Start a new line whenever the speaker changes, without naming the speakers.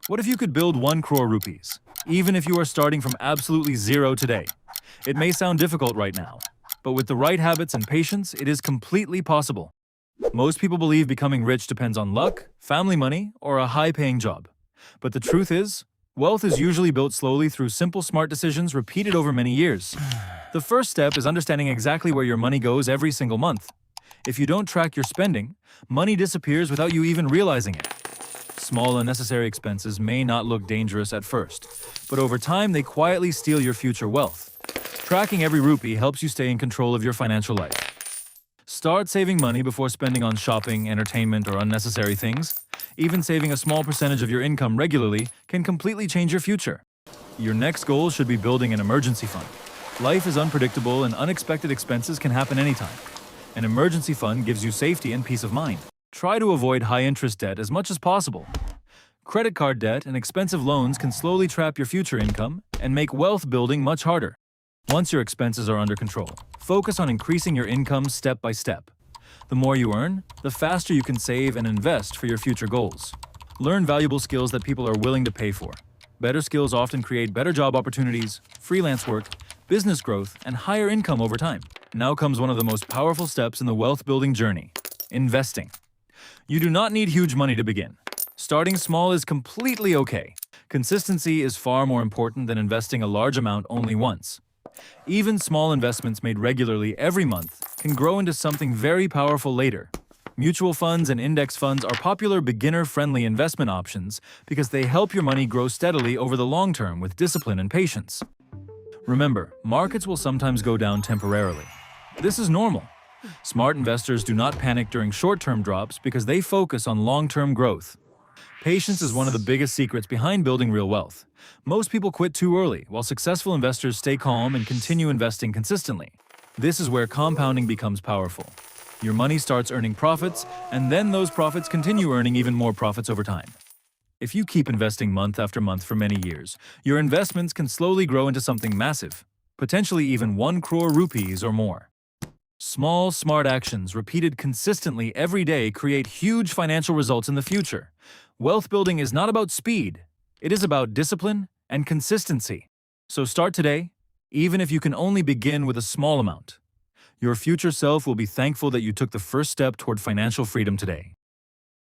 What if you could build 1 crore rupees, even if you are starting from absolutely zero today? It may sound difficult right now, but with the right habits and patience, it is completely possible. Most people believe becoming rich depends on luck, family money, or a high-paying job. But the truth is, wealth is usually built slowly through simple, smart decisions repeated over many years. The first step is understanding exactly where your money goes every single month. If you don't track your spending, money disappears without you even realizing it. Small unnecessary expenses may not look dangerous at first, but over time they quietly steal your future wealth. Tracking every rupee helps you stay in control of your financial life. Start saving money before spending on shopping, entertainment, or unnecessary things. Even saving a small percentage of your income regularly can completely change your future. Your next goal should be building an emergency fund. Life is unpredictable and unexpected expenses can happen anytime. An emergency fund gives you safety and peace of mind. Try to avoid high-interest debt as much as possible. Credit card debt and expensive loans can slowly trap your future income and make wealth building much harder. Once your expenses are under control, focus on increasing your income step by step. The more you earn, the faster you can save and invest for your future goals. Learn valuable skills that people are willing to pay for. Better skills often create better job opportunities, freelance work, business growth, and higher income over time. Now comes one of the most powerful steps in the wealth-building journey: investing. You do not need huge money to begin. Starting small is completely okay. Consistency is far more important than investing a large amount only once. Even small investments made regularly every month can grow into something very powerful later. Mutual funds and index funds are popular beginner-friendly investment options because they help your money grow steadily over the long term with discipline and patience. Remember, markets will sometimes go down temporarily. This is normal. Smart investors do not panic during short-term drops because they focus on long-term growth. Patience is one of the biggest secrets behind building real wealth. Most people quit too early, while successful investors stay calm and continue investing consistently. This is where compounding becomes powerful. Your money starts earning profits, and then those profits continue earning even more profits over time. If you keep investing month after month for many years, your investments can slowly grow into something massive, potentially even 1 crore rupees or more. Small, smart actions repeated consistently every day create huge financial results in the future. Wealth building is not about speed. It is about discipline and consistency. So start today, even if you can only begin with a small amount. Your future self will be thankful that you took the first step toward financial freedom today.